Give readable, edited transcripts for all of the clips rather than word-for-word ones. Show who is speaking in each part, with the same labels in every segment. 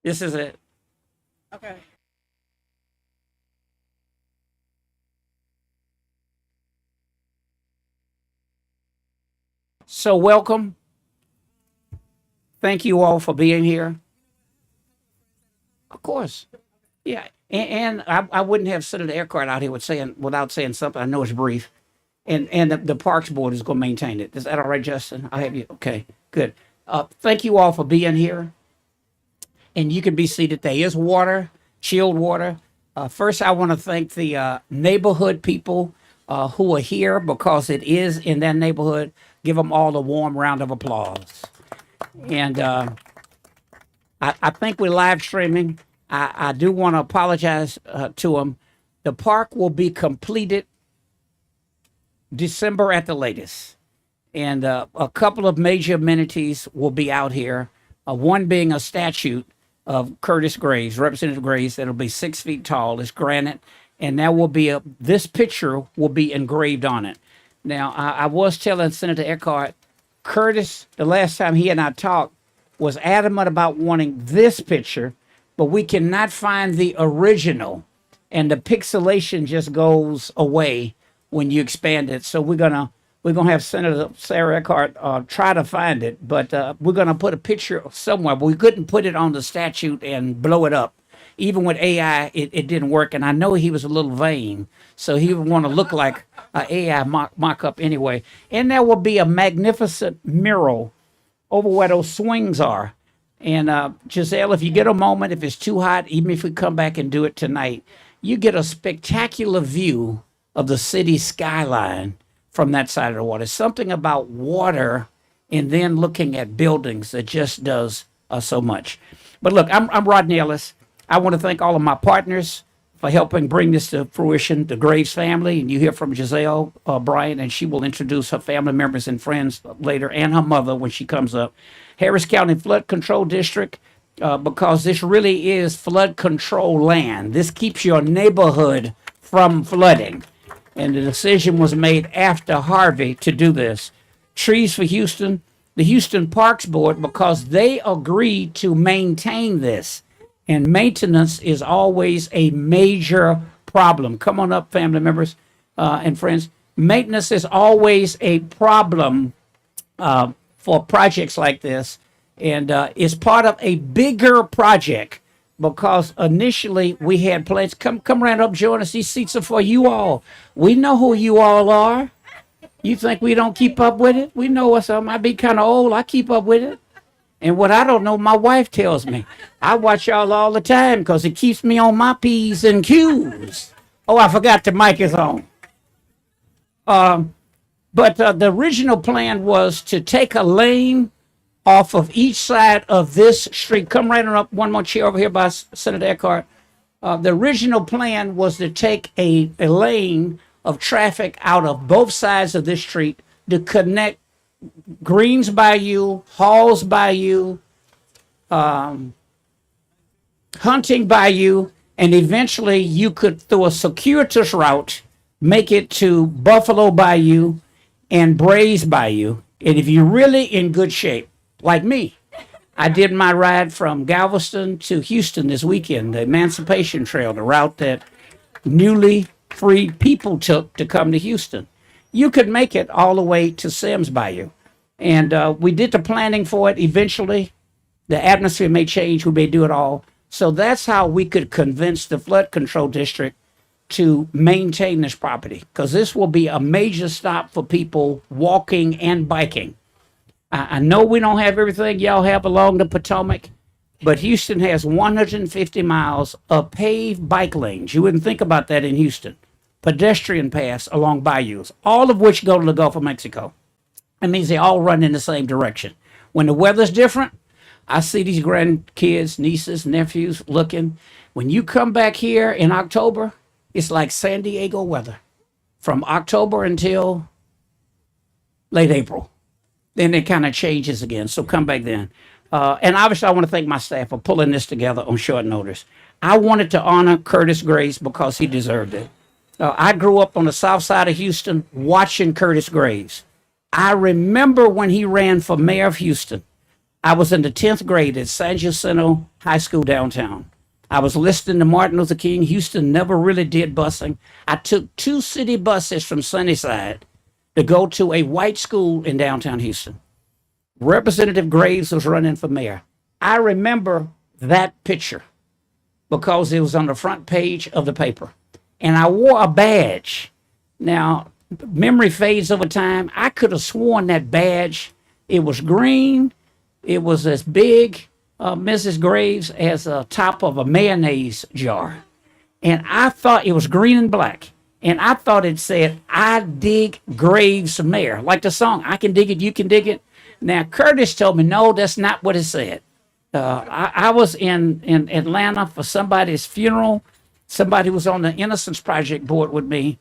Speaker 1: This is it.
Speaker 2: Okay.
Speaker 1: So welcome. Thank you all for being here. Of course. Yeah. And I wouldn't have Senator Eckhart out here without saying something. I know it's brief. And the Parks Board is going to maintain it. Is that all right, Justin? I have you. Okay, good. Thank you all for being here. And you can be seated. There is water, chilled water. First, I want to thank the neighborhood people who are here because it is in that neighborhood. Give them all a warm round of applause. And I think we're live streaming. I do want to apologize to them. The park will be completed December at the latest. And a couple of major amenities will be out here. One being a statue of Curtis Graves, Representative Graves, that'll be 6 feet tall. It's granite. And that will be this picture will be engraved on it. Now, I was telling Senator Eckhart, Curtis, the last time he and I talked, was adamant about wanting this picture, but we cannot find the original. And the pixelation just goes away when you expand it. So we're gonna have Senator Sarah Eckhart try to find it, but we're gonna put a picture somewhere. But we couldn't put it on the statute and blow it up. Even with AI, it didn't work. And I know he was a little vain, so he would want to look like an AI mock-up anyway. And there will be a magnificent mural over where those swings are. And Giselle, if you get a moment, if it's too hot, even if we come back and do it tonight, you get a spectacular view of the city skyline from that side of the water. Something about water and then looking at buildings that just does so much. But look, I'm Rodney Ellis. I want to thank all of my partners for helping bring this to fruition, the Graves family. And you hear from Giselle Bryant, and she will introduce her family members and friends later, and her mother when she comes up. Harris County Flood Control District, because this really is flood control land. This keeps your neighborhood from flooding. And the decision was made after Harvey to do this. Trees for Houston, the Houston Parks Board, because they agreed to maintain this. And maintenance is always a major problem. Come on up, family members and friends. Maintenance is always a problem for projects like this. And it's part of a bigger project because initially we had plans. Come right up, join us. These seats are for you all. We know who you all are. You think we don't keep up with it? We know what's up. I might be kind of old. I keep up with it. And what I don't know, my wife tells me. I watch y'all all the time because it keeps me on my P's and Q's. Oh, I forgot the mic is on. But the original plan was to take a lane off of each side of this street. Come right on up, one more chair over here by Senator Eckhart. The original plan was to take a lane of traffic out of both sides of this street to connect Greens Bayou, Halls Bayou, Hunting Bayou, and eventually you could, through a circuitous route, make it to Buffalo Bayou and Brays Bayou. And if you're really in good shape, like me, I did my ride from Galveston to Houston this weekend, the Emancipation Trail, the route that newly freed people took to come to Houston. You could make it all the way to Sims Bayou. And we did the planning for it. Eventually, the atmosphere may change. We may do it all. So that's how we could convince the flood control district to maintain this property, because this will be a major stop for people walking and biking. I know we don't have everything y'all have along the Potomac, but Houston has 150 miles of paved bike lanes. You wouldn't think about that in Houston. Pedestrian paths along bayous, all of which go to the Gulf of Mexico. That means they all run in the same direction. When the weather's different, I see these grandkids, nieces, nephews looking. When you come back here in October, it's like San Diego weather from October until late April. Then it kind of changes again. So come back then. And obviously, I want to thank my staff for pulling this together on short notice. I wanted to honor Curtis Graves because he deserved it. I grew up on the south side of Houston watching Curtis Graves. I remember when he ran for mayor of Houston. I was in the 10th grade at San Jacinto High School downtown. I was listening to Martin Luther King. Houston never really did busing. I took 2 city buses from Sunnyside to go to a white school in downtown Houston. Representative Graves was running for mayor. I remember that picture because it was on the front page of the paper. And I wore a badge. Now, memory fades over time. I could have sworn that badge, it was green. It was as big, Mrs. Graves, as the top of a mayonnaise jar. And I thought it was green and black. And I thought it said, I dig Graves mayor. Like the song, I can dig it, you can dig it. Now, Curtis told me, no, that's not what it said. I was in Atlanta for somebody's funeral. Somebody was on the Innocence Project board with me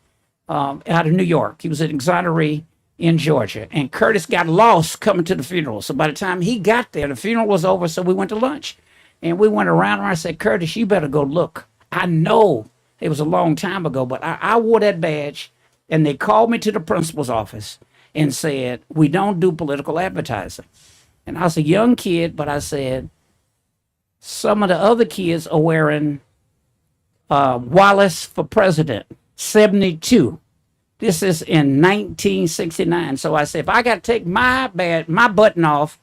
Speaker 1: out of New York. He was at Exoneree in Georgia. And Curtis got lost coming to the funeral. So by the time he got there, the funeral was over, so we went to lunch. And we went around and I said, Curtis, you better go look. I know it was a long time ago, but I wore that badge, and they called me to the principal's office and said, we don't do political advertising. And I was a young kid, but I said, some of the other kids are wearing Wallace for President, 72. This is in 1969. So I said, if I got to take my button off,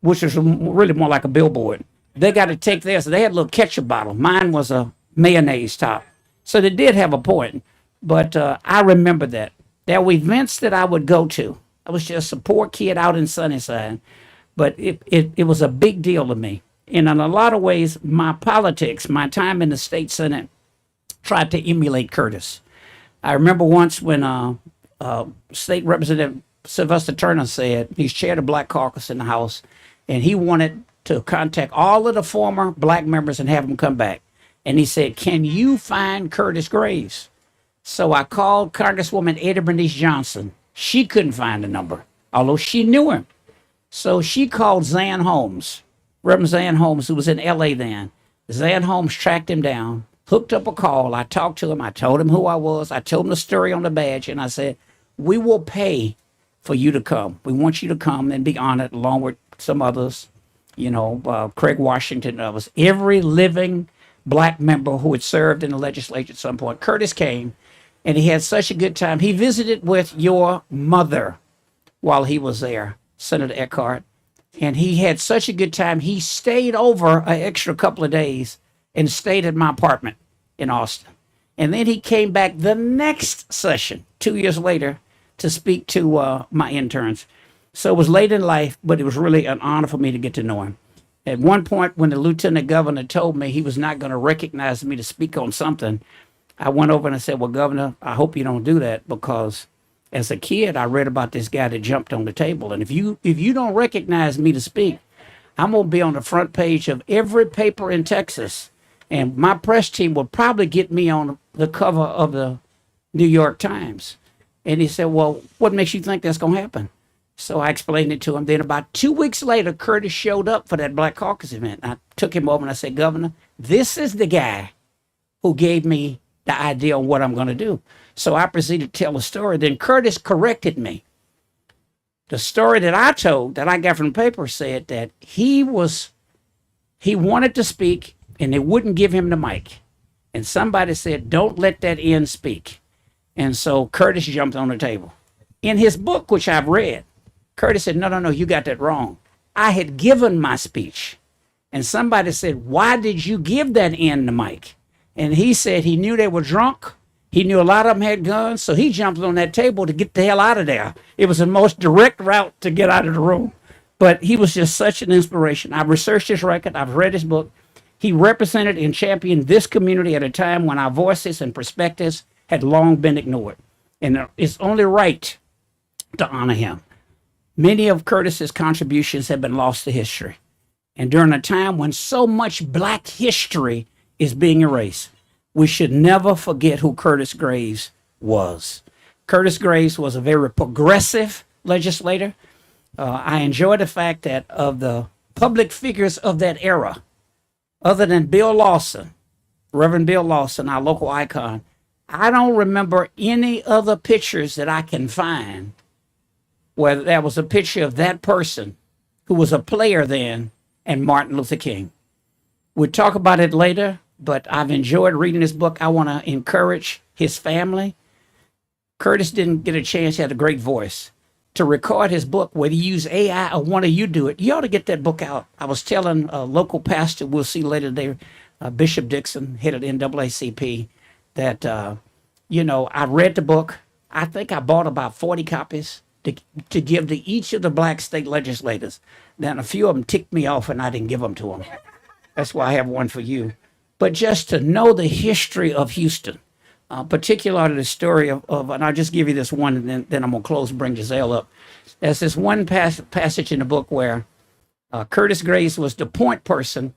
Speaker 1: which was really more like a billboard, they got to take theirs. So they had a little ketchup bottle. Mine was a mayonnaise top. So they did have a point. But I remember that. There were events that I would go to. I was just a poor kid out in Sunnyside. But it was a big deal to me. And in a lot of ways, my politics, my time in the state Senate, tried to emulate Curtis. I remember once when State Representative Sylvester Turner said, he's chaired the Black Caucus in the House, and he wanted to contact all of the former black members and have them come back. And he said, can you find Curtis Graves? So I called Congresswoman Eddie Bernice Johnson. She couldn't find the number, although she knew him. So she called Zan Holmes, Reverend Zan Holmes, who was in L.A. then. Zan Holmes tracked him down, hooked up a call. I talked to him. I told him who I was. I told him the story on the badge. And I said, we will pay for you to come. We want you to come and be honored along with some others, Craig Washington and others. Every living black member who had served in the legislature at some point. Curtis came, and he had such a good time. He visited with your mother while he was there, Senator Eckhart. And he had such a good time. He stayed over an extra couple of days and stayed at my apartment in Austin. And then he came back the next session, 2 years later, to speak to my interns. So it was late in life, but it was really an honor for me to get to know him. At one point, when the lieutenant governor told me he was not going to recognize me to speak on something, I went over and I said, well, Governor, I hope you don't do that, because as a kid, I read about this guy that jumped on the table. And if you don't recognize me to speak, I'm going to be on the front page of every paper in Texas. And my press team will probably get me on the cover of the New York Times. And he said, well, what makes you think that's going to happen? So I explained it to him. Then about 2 weeks later, Curtis showed up for that Black Caucus event. I took him over and I said, Governor, this is the guy who gave me the idea on what I'm going to do. So I proceeded to tell the story. Then Curtis corrected me. The story that I told, that I got from the paper, said that he wanted to speak and they wouldn't give him the mic. And somebody said, don't let that end speak. And so Curtis jumped on the table. In his book, which I've read, Curtis said, no, you got that wrong. I had given my speech. And somebody said, why did you give that end the mic? And he said he knew they were drunk. He knew a lot of them had guns, so he jumped on that table to get the hell out of there. It was the most direct route to get out of the room. But he was just such an inspiration. I've researched his record. I've read his book. He represented and championed this community at a time when our voices and perspectives had long been ignored. And it's only right to honor him. Many of Curtis's contributions have been lost to history. And during a time when so much black history is being erased, we should never forget who Curtis Graves was. Curtis Graves was a very progressive legislator. I enjoy the fact that of the public figures of that era, other than Bill Lawson, Reverend Bill Lawson, our local icon, I don't remember any other pictures that I can find where there was a picture of that person who was a player then, and Martin Luther King. We'll talk about it later, but I've enjoyed reading this book. I want to encourage his family. Curtis didn't get a chance. He had a great voice to record his book, whether you use AI or one of you do it. You ought to get that book out. I was telling a local pastor, we'll see later today, Bishop Dixon, head of the NAACP, that, I read the book. I think I bought about 40 copies to give to each of the black state legislators. Then a few of them ticked me off and I didn't give them to them. That's why I have one for you. But just to know the history of Houston, particularly the story of, and I'll just give you this one, and then I'm going to close and bring Giselle up. There's this one passage in the book where Curtis Graves was the point person,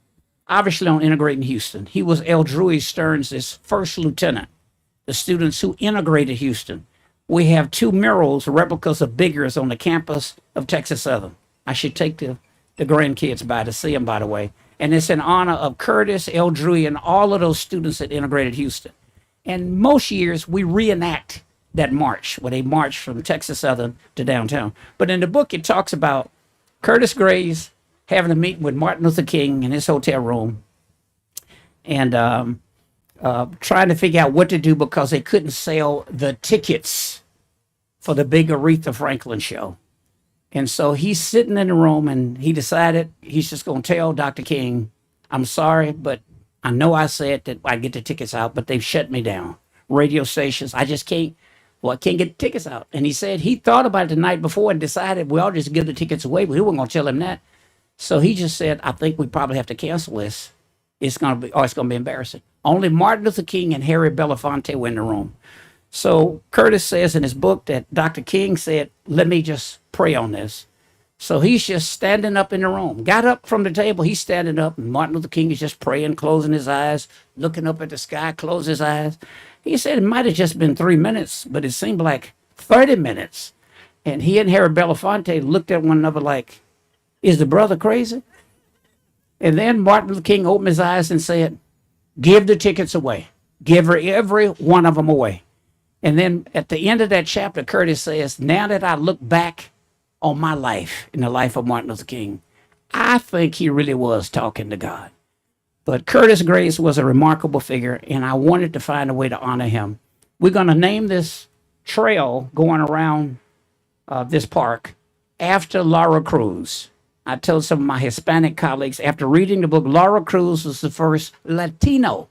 Speaker 1: obviously on integrating Houston. He was L. Drury Stearns' first lieutenant, the students who integrated Houston. We have 2 murals, replicas of Biggers on the campus of Texas Southern. I should take the grandkids by to see them, by the way. And it's in honor of Curtis, L. Drury, and all of those students that integrated Houston. And most years, we reenact that march, where they march from Texas Southern to downtown. But in the book, it talks about Curtis Graves having a meeting with Martin Luther King in his hotel room and trying to figure out what to do because they couldn't sell the tickets for the big Aretha Franklin show. And so he's sitting in the room and he decided he's just going to tell Dr. King, I'm sorry, but I know I said that I'd get the tickets out, but they've shut me down. Radio stations, I can't get the tickets out. And he said he thought about it the night before and decided we'll just give the tickets away, but he wasn't going to tell him that. So he just said, I think we probably have to cancel this. It's going to be embarrassing. Only Martin Luther King and Harry Belafonte were in the room. So Curtis says in his book that Dr. King said, let me just pray on this. So he's just standing up in the room, got up from the table. He's standing up and Martin Luther King is just praying, closing his eyes, looking up at the sky, close his eyes. He said it might have just been 3 minutes, but it seemed like 30 minutes. And he and Harry Belafonte looked at one another like, is the brother crazy? And then Martin Luther King opened his eyes and said, give the tickets away. Give every one of them away. And then at the end of that chapter, Curtis says, now that I look back on my life, in the life of Martin Luther King, I think he really was talking to God. But Curtis Graves was a remarkable figure, and I wanted to find a way to honor him. We're going to name this trail going around this park after Laura Cruz. I told some of my Hispanic colleagues, after reading the book, Laura Cruz was the first Latino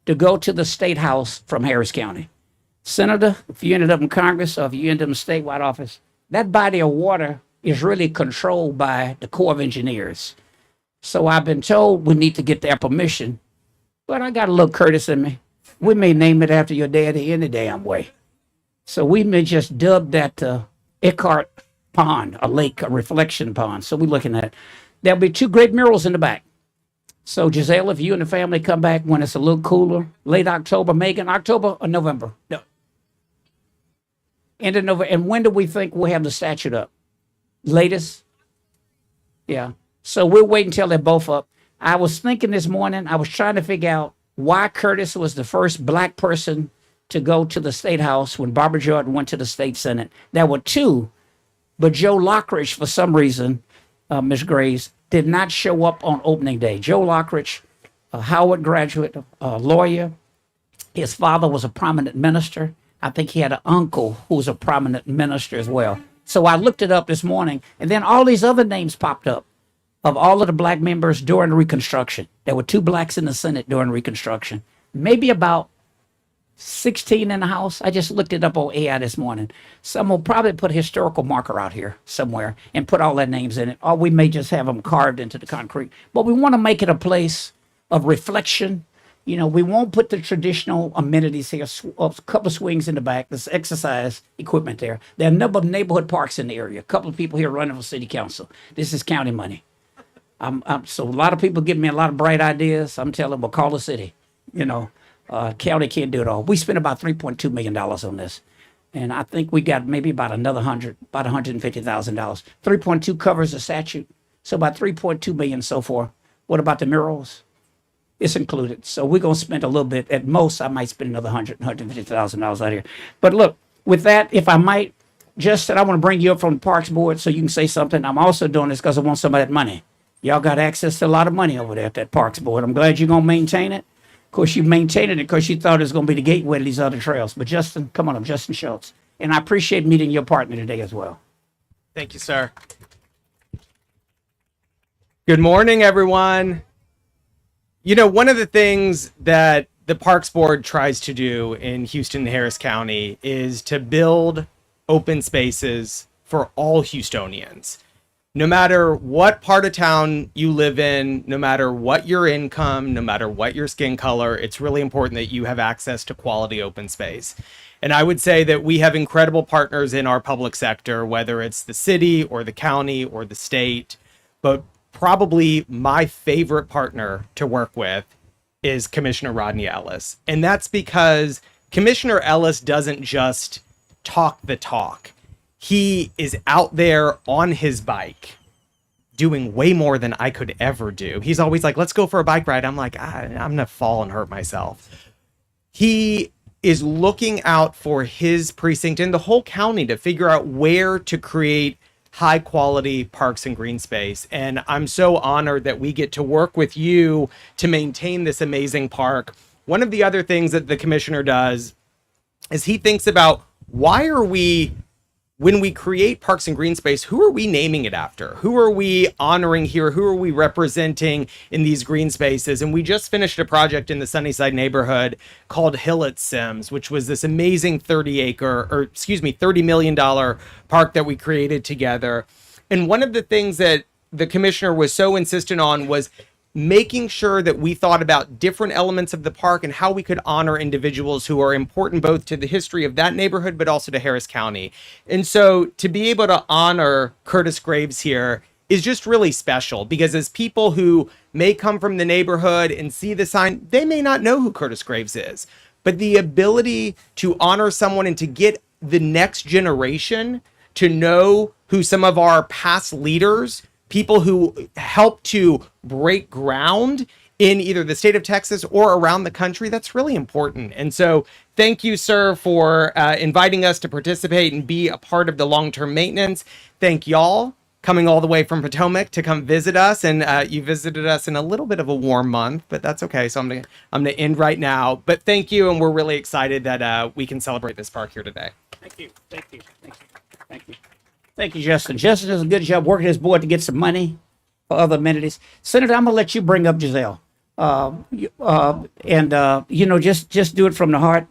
Speaker 1: to go to the State House from Harris County. Senator, if you ended up in Congress or if you ended up in statewide office, that body of water is really controlled by the Corps of Engineers. So I've been told we need to get their permission, but I got a little Curtis in me. We may name it after your daddy any damn way. So we may just dub that Eckhart Pond, a lake, a reflection pond. So we're looking at it. There'll be 2 great murals in the back. So Giselle, if you and the family come back when it's a little cooler, late October, Megan, October or November? No. End of November. And when do we think we'll have the statue up? Latest? Yeah. So we'll wait until they're both up. I was thinking this morning, I was trying to figure out why Curtis was the first black person to go to the State House when Barbara Jordan went to the State Senate. There were 2, but Joe Lockridge, for some reason, Ms. Graves, did not show up on opening day. Joe Lockridge, a Howard graduate, a lawyer. His father was a prominent minister. I think he had an uncle who was a prominent minister as well. So I looked it up this morning, and then all these other names popped up of all of the black members during Reconstruction. There were 2 blacks in the Senate during Reconstruction, maybe about 16 in the House. I just looked it up on AI this morning. Someone will probably put a historical marker out here somewhere and put all their names in it, or we may just have them carved into the concrete. But we want to make it a place of reflection. You know, we won't put the traditional amenities here, a couple of swings in the back, there's exercise equipment there. There are a number of neighborhood parks in the area. A couple of people here running for city council. This is county money. So a lot of people give me a lot of bright ideas. I'm telling them, well, call the city. You know, county can't do it all. We spent about $3.2 million on this. And I think we got maybe about another about $150,000. 3.2 covers the statute. So about 3.2 million so far. What about the murals? It's included. So we're going to spend a little bit. At most, I might spend another $150,000 out here. But look, with that, if I might, Justin, I want to bring you up from the Parks Board so you can say something. I'm also doing this because I want some of that money. Y'all got access to a lot of money over there at that Parks Board. I'm glad you're going to maintain it. Of course, you maintained it because you thought it was going to be the gateway to these other trails. But Justin, come on up, Justin Schultz. And I appreciate meeting your partner today as well.
Speaker 2: Thank you, sir. Good morning, everyone. You know, one of the things that the Parks Board tries to do in Houston and Harris County is to build open spaces for all Houstonians. No matter what part of town you live in, no matter what your income, no matter what your skin color, it's really important that you have access to quality open space. And I would say that we have incredible partners in our public sector, whether it's the city or the county or the state. But probably my favorite partner to work with is Commissioner Rodney Ellis. And that's because Commissioner Ellis doesn't just talk the talk. He is out there on his bike doing way more than I could ever do. He's always like, let's go for a bike ride. I'm like, I'm going to fall and hurt myself. He is looking out for his precinct and the whole county to figure out where to create high quality parks and green space. And I'm so honored that we get to work with you to maintain this amazing park. One of the other things that the commissioner does is he thinks about when we create parks and green space, who are we naming it after? Who are we honoring here? Who are we representing in these green spaces? And we just finished a project in the Sunnyside neighborhood called Hillet Sims, which was this amazing $30 million park that we created together. And one of the things that the commissioner was so insistent on was making sure that we thought about different elements of the park and how we could honor individuals who are important both to the history of that neighborhood, but also to Harris County. And so to be able to honor Curtis Graves here is just really special, because as people who may come from the neighborhood and see the sign, they may not know who Curtis Graves is. But the ability to honor someone and to get the next generation to know who some of our past leaders, people who help to break ground in either the state of Texas or around the country, that's really important. And so thank you, sir, for inviting us to participate and be a part of the long-term maintenance. Thank y'all coming all the way from Potomac to come visit us. And you visited us in a little bit of a warm month, but that's okay. So I'm gonna end right now. But thank you, and we're really excited that we can celebrate this park here today.
Speaker 1: Thank you. Thank you. Thank you. Thank you. Thank you, Justin. Justin does a good job working his board to get some money for other amenities. Senator, I'm gonna let you bring up Giselle, just do it from the heart.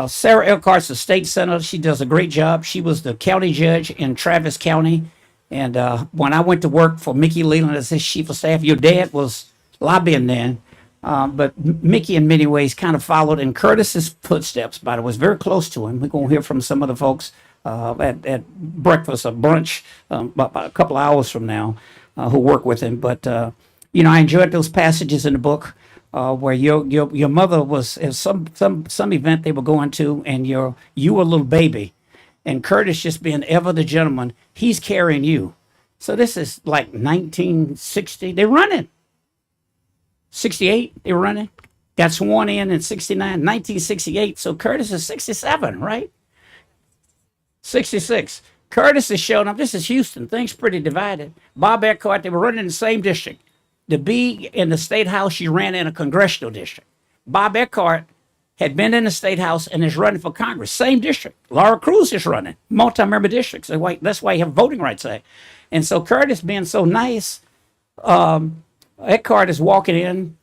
Speaker 1: Sarah Elkhart's the state senator. She does a great job. She was the county judge in Travis County, and when I went to work for Mickey Leland as his chief of staff, your dad was lobbying then. But Mickey, in many ways, kind of followed in Curtis's footsteps, but it was very close to him. We're going to hear from some of the folks at breakfast or brunch about a couple of hours from now who work with him. But, I enjoyed those passages in the book where your mother was at some event they were going to, and you were a little baby. And Curtis, just being ever the gentleman, he's carrying you. So this is like 1960. They're running. 68, they were running. Got sworn in 69, 1968. So Curtis is 67, right? 66. Curtis is showing up. This is Houston. Things pretty divided. Bob Eckhart, they were running in the same district. To be in the state house, she ran in a congressional district. Bob Eckhart had been in the state house and is running for Congress. Same district. Laura Cruz is running. Multi-member districts. That's why you have Voting Rights Act. And so Curtis, being so nice, Eckhart is walking in,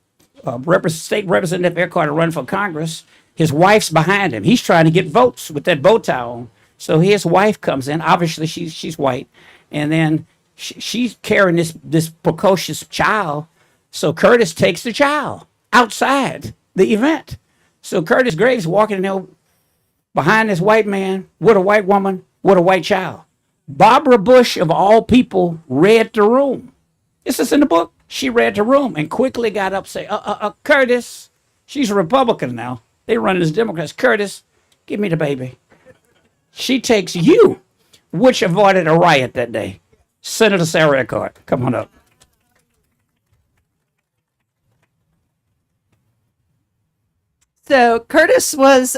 Speaker 1: State Representative Eckhart is running for Congress. His wife's behind him. He's trying to get votes with that bow tie on. So his wife comes in. Obviously, she's white. And then she's carrying this precocious child. So Curtis takes the child outside the event. So Curtis Graves walking in there behind this white man with a white woman with a white child. Barbara Bush, of all people, read the room. This is in the book. She read the room and quickly got up, say, Curtis, she's a Republican now. They run as Democrats. Curtis, give me the baby. She takes you, which avoided a riot that day. Senator Sarah Eckhart, come on up.
Speaker 3: So Curtis was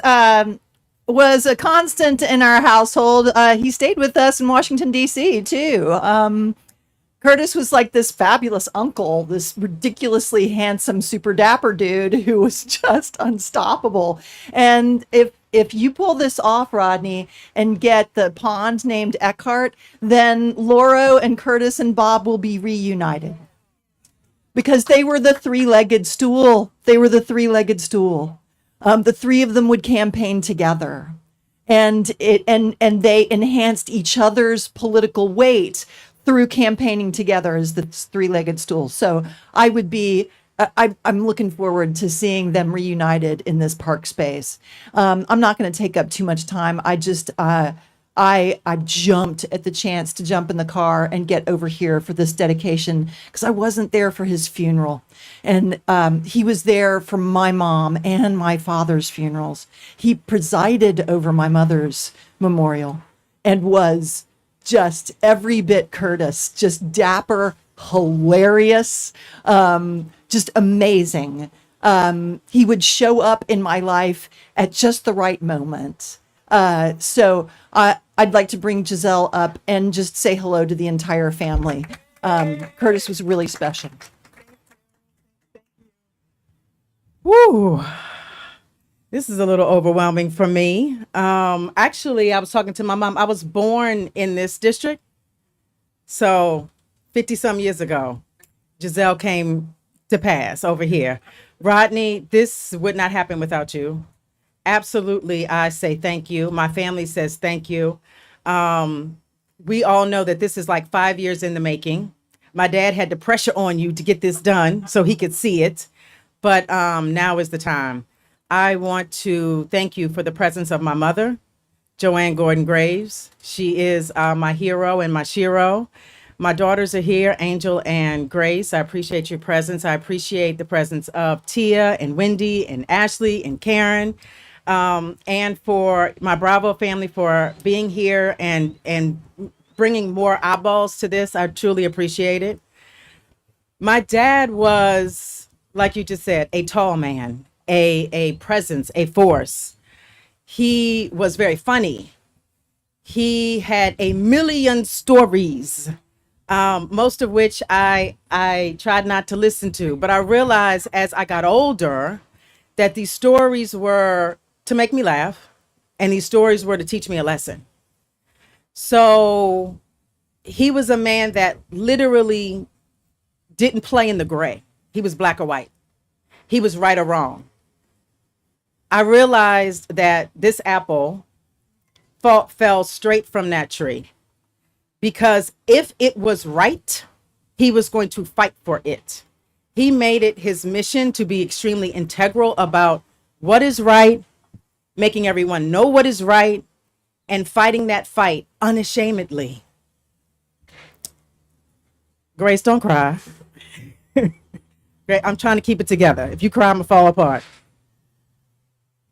Speaker 3: was a constant in our household. He stayed with us in Washington, D.C., too. Curtis was like this fabulous uncle, this ridiculously handsome, super dapper dude who was just unstoppable. And if you pull this off, Rodney, and get the pond named Eckhart, then Lauro and Curtis and Bob will be reunited because they were the three-legged stool. They were the three-legged stool. The three of them would campaign together, and they enhanced each other's political weight through campaigning together as the three-legged stool. So I would be. I'm looking forward to seeing them reunited in this park space. I'm not going to take up too much time. I jumped at the chance to jump in the car and get over here for this dedication because I wasn't there for his funeral. And he was there for my mom and my father's funerals. He presided over my mother's memorial and was just every bit Curtis, just dapper, hilarious, just amazing. He would show up in my life at just the right moment. So I'd like to bring Giselle up and just say hello to the entire family. Curtis was really special.
Speaker 4: Woo! This is a little overwhelming for me. Actually, I was talking to my mom. I was born in this district. So 50 some years ago, Giselle came to pass over here. Rodney, this would not happen without you. Absolutely, I say thank you. My family says thank you. We all know that this is like 5 years in the making. My dad had the pressure on you to get this done so he could see it. But now is the time. I want to thank you for the presence of my mother, Joanne Gordon Graves. She is my hero and my shero. My daughters are here, Angel and Grace. I appreciate your presence. I appreciate the presence of Tia and Wendy and Ashley and Karen. And for my Bravo family for being here and bringing more eyeballs to this. I truly appreciate it. My dad was, like you just said, a tall man, a presence, a force. He was very funny. He had a million stories, most of which I tried not to listen to. But I realized as I got older that these stories were to make me laugh, and these stories were to teach me a lesson. So he was a man that literally didn't play in the gray. He was black or white. He was right or wrong. I realized that this apple fell straight from that tree because if it was right, he was going to fight for it. He made it his mission to be extremely integral about what is right, making everyone know what is right, and fighting that fight unashamedly. Grace, don't cry. I'm trying to keep it together. If you cry, I'm gonna fall apart.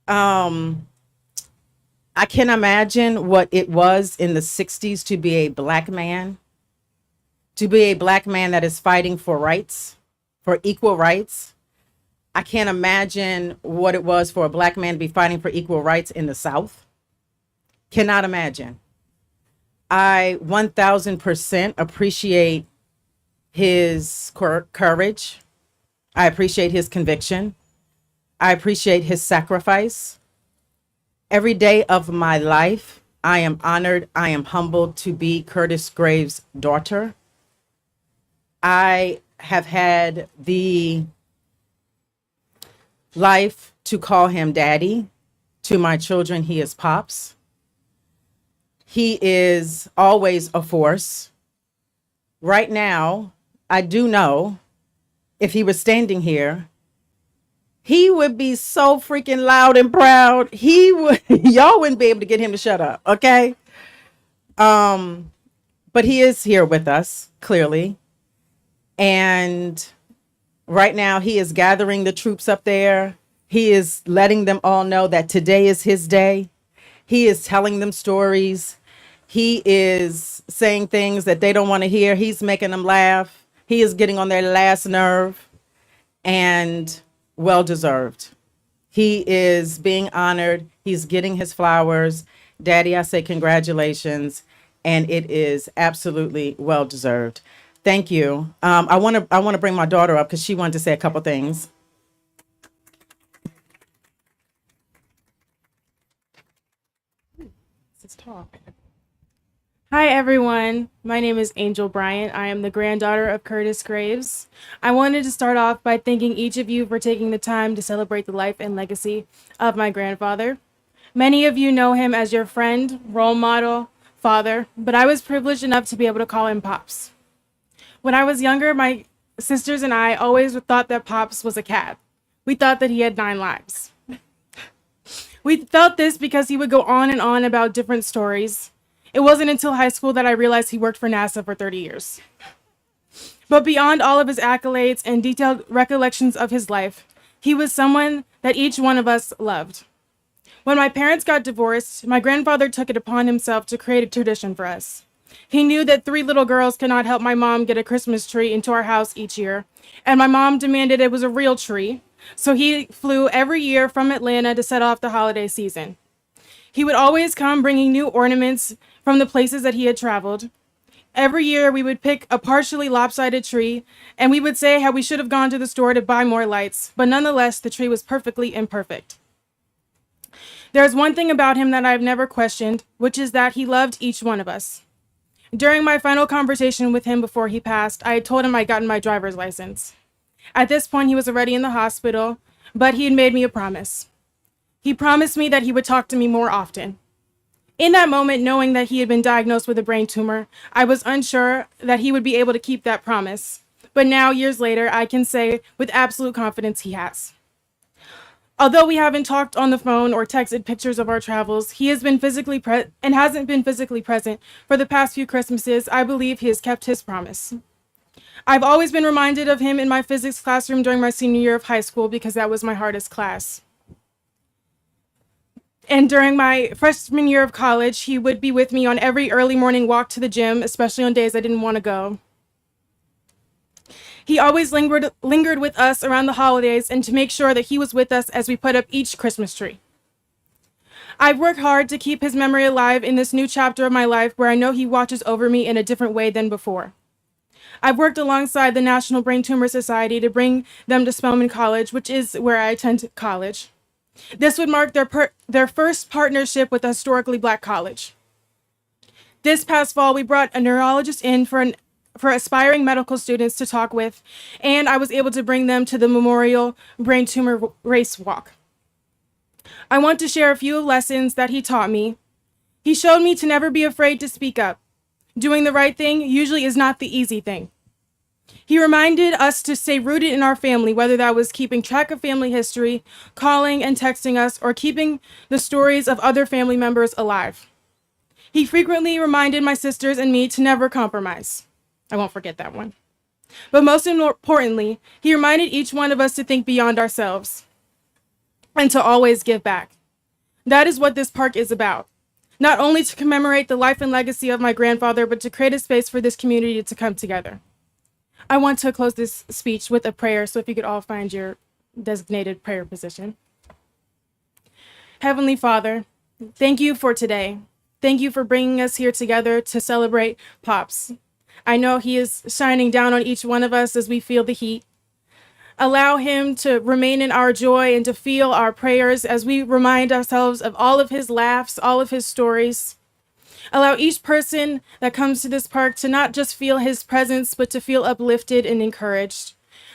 Speaker 4: I can imagine what it was in the 60s to be a black man, that is fighting for rights, for equal rights. I can't imagine what it was for a black man to be fighting for equal rights in the South. Cannot imagine. I 1000% appreciate his courage. I appreciate his conviction. I appreciate his sacrifice. Every day of my life, I am honored, I am humbled to be Curtis Graves' daughter. I have had the life to call him daddy. To my children, he is Pops. He is always a force. Right now, I do know if he was standing here, he would be so freaking loud and proud. He would, y'all wouldn't be able to get him to shut up, okay? But he is here with us, clearly. And right now he is gathering the troops up there. He is letting them all know that today is his day. He is telling them stories. He is saying things that they don't want to hear. He's making them laugh. He is getting on their last nerve, and well deserved. He is being honored. He's getting his flowers. Daddy, I say congratulations, and it is absolutely well deserved. Thank you. I want to bring my daughter up because she wanted to say a couple things. Let's talk.
Speaker 5: Hi, everyone. My name is Angel Bryant. I am the granddaughter of Curtis Graves. I wanted to start off by thanking each of you for taking the time to celebrate the life and legacy of my grandfather. Many of you know him as your friend, role model, father, but I was privileged enough to be able to call him Pops. When I was younger, my sisters and I always thought that Pops was a cat. We thought that he had 9 lives. We felt this because he would go on and on about different stories. It wasn't until high school that I realized he worked for NASA for 30 years. But beyond all of his accolades and detailed recollections of his life, he was someone that each one of us loved. When my parents got divorced, my grandfather took it upon himself to create a tradition for us. He knew that 3 little girls could not help my mom get a Christmas tree into our house each year, and my mom demanded it was a real tree, so he flew every year from Atlanta to set off the holiday season. He would always come bringing new ornaments from the places that he had traveled. Every year we would pick a partially lopsided tree, and we would say how we should have gone to the store to buy more lights, but nonetheless, the tree was perfectly imperfect. There's one thing about him that I've never questioned, which is that he loved each one of us. During my final conversation with him before he passed, I had told him I'd gotten my driver's license. At this point, he was already in the hospital, but he had made me a promise. He promised me that he would talk to me more often. In that moment, knowing that he had been diagnosed with a brain tumor, I was unsure that he would be able to keep that promise. But now, years later, I can say with absolute confidence he has. Although we haven't talked on the phone or texted pictures of our travels, he has been physically and hasn't been physically present for the past few Christmases. I believe he has kept his promise. I've always been reminded of him in my physics classroom during my senior year of high school because that was my hardest class. And during my freshman year of college, he would be with me on every early morning walk to the gym, especially on days I didn't want to go. He always lingered with us around the holidays and to make sure that he was with us as we put up each Christmas tree. I've worked hard to keep his memory alive in this new chapter of my life where I know he watches over me in a different way than before. I've worked alongside the National Brain Tumor Society to bring them to Spelman College, which is where I attend college. This would mark their first partnership with a historically Black college. This past fall, we brought a neurologist in for aspiring medical students to talk with, and I was able to bring them to the Memorial Brain Tumor Race Walk. I want to share a few lessons that he taught me. He showed me to never be afraid to speak up. Doing the right thing usually is not the easy thing. He reminded us to stay rooted in our family, whether that was keeping track of family history, calling and texting us, or keeping the stories of other family members alive. He frequently reminded my sisters and me to never compromise. I won't forget that one. But most importantly, he reminded each one of us to think beyond ourselves and to always give back. That is what this park is about. Not only to commemorate the life and legacy of my grandfather, but to create a space for this community to come together. I want to close this speech with a prayer, so if you could all find your designated prayer position. Heavenly Father, thank you for today. Thank you for bringing us here together to celebrate Pops. I know he is shining down on each one of us as we feel the heat. Allow him to remain in our joy and to feel our prayers as we remind ourselves of all of his laughs, all of his stories. Allow each person that comes to this park to not just feel his presence, but to feel uplifted and encouraged.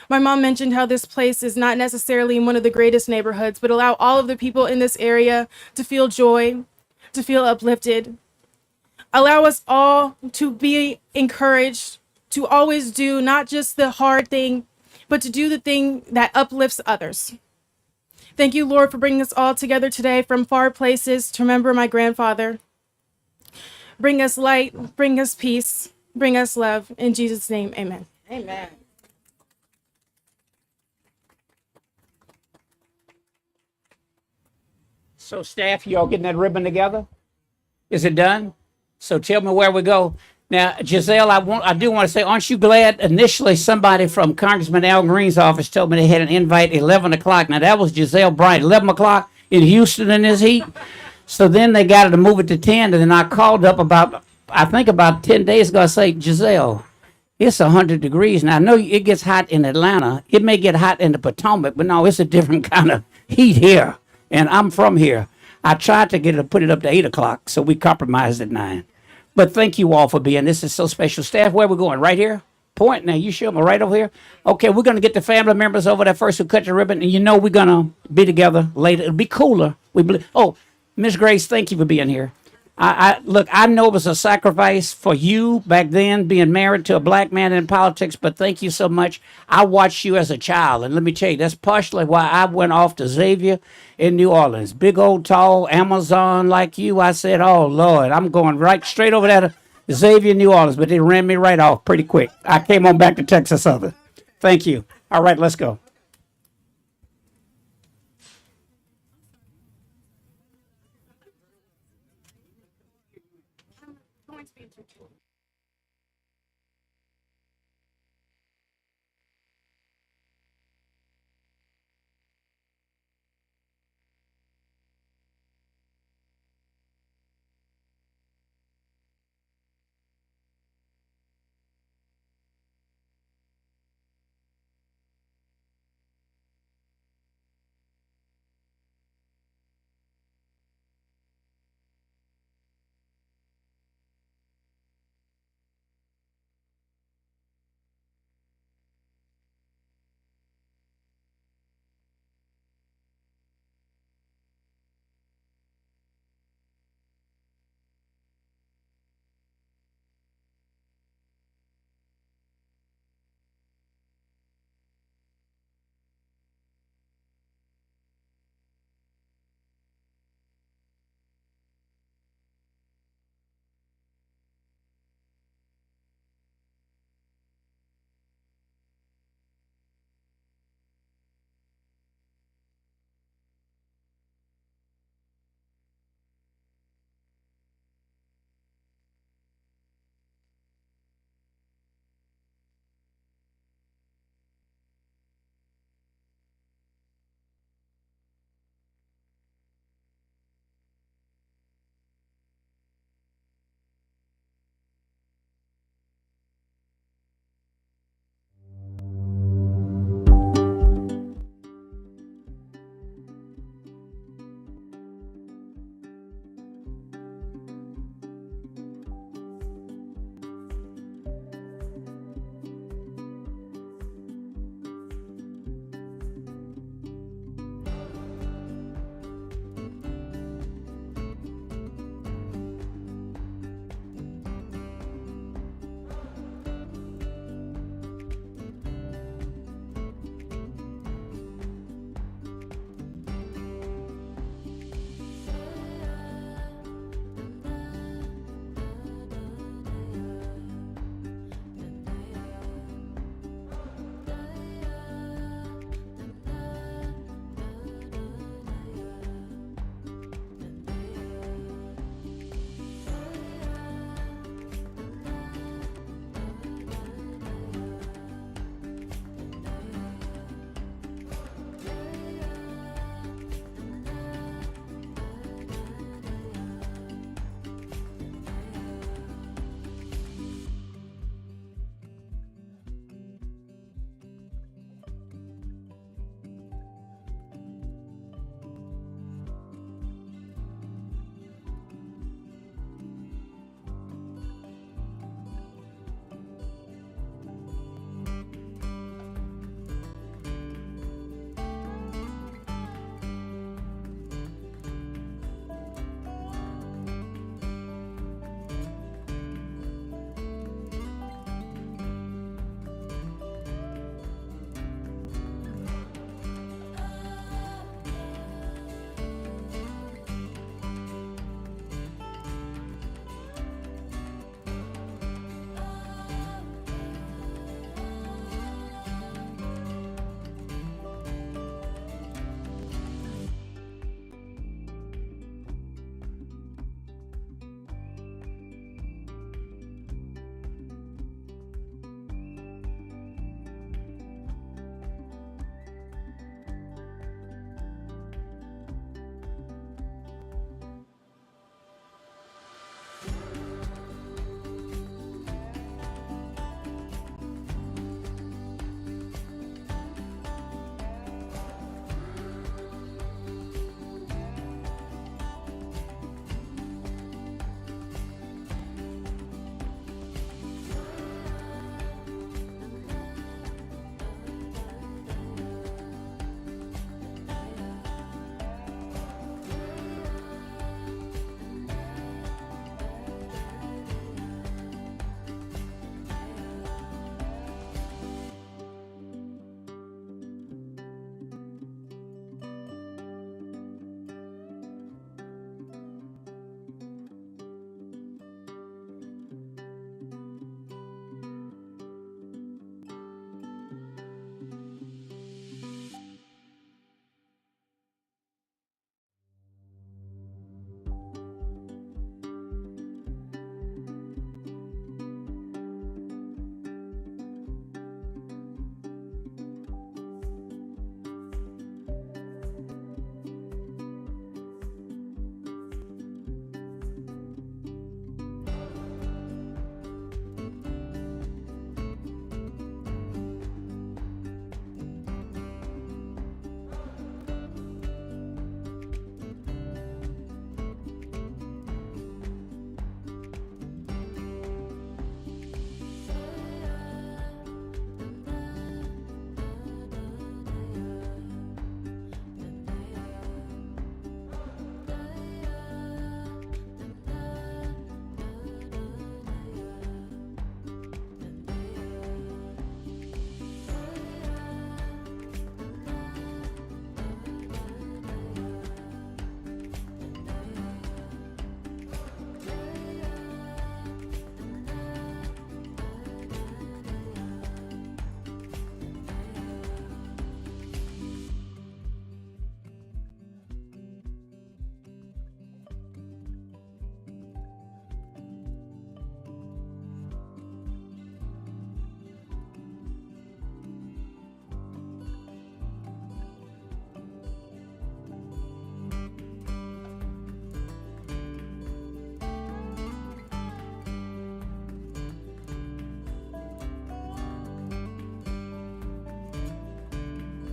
Speaker 5: My mom mentioned how this place is not necessarily in one of the greatest neighborhoods, but allow all of the people in this area to feel joy, to feel uplifted. Allow us all to be encouraged to always do not just the hard thing, but to do the thing that uplifts others. Thank you, Lord, for bringing us all together today from far places to remember my grandfather. Bring us light, bring us peace, bring us love. In Jesus' name, amen.
Speaker 4: Amen.
Speaker 1: So staff, you all getting that ribbon together? Is it done? So tell me where we go. Now, Giselle, I do want to say, aren't you glad initially somebody from Congressman Al Green's office told me they had an invite 11 o'clock. Now, that was Giselle Bryant, 11 o'clock in Houston in this heat. So then they got her to move it to 10, and then I called up I think about 10 days ago, I say, Giselle, it's 100 degrees. Now, I know it gets hot in Atlanta. It may get hot in the Potomac, but no, it's a different kind of heat here. And I'm from here. I tried to get her to put it up to 8 o'clock, so we compromised at 9. But thank you all for being. This is so special. Staff, where we going? Right here? Point. Now, you show me right over here. Okay, we're going to get the family members over there first who cut the ribbon. And you know we're going to be together later. It'll be cooler. Oh, Miss Grace, thank you for being here. Look, I know it was a sacrifice for you back then, being married to a black man in politics, but thank you so much. I watched you as a child, and let me tell you, that's partially why I went off to Xavier in New Orleans. Big old tall Amazon like you. I said, oh, Lord, I'm going right straight over there to Xavier, New Orleans, but they ran me right off pretty quick. I came on back to Texas Southern. Thank you. All right, let's go.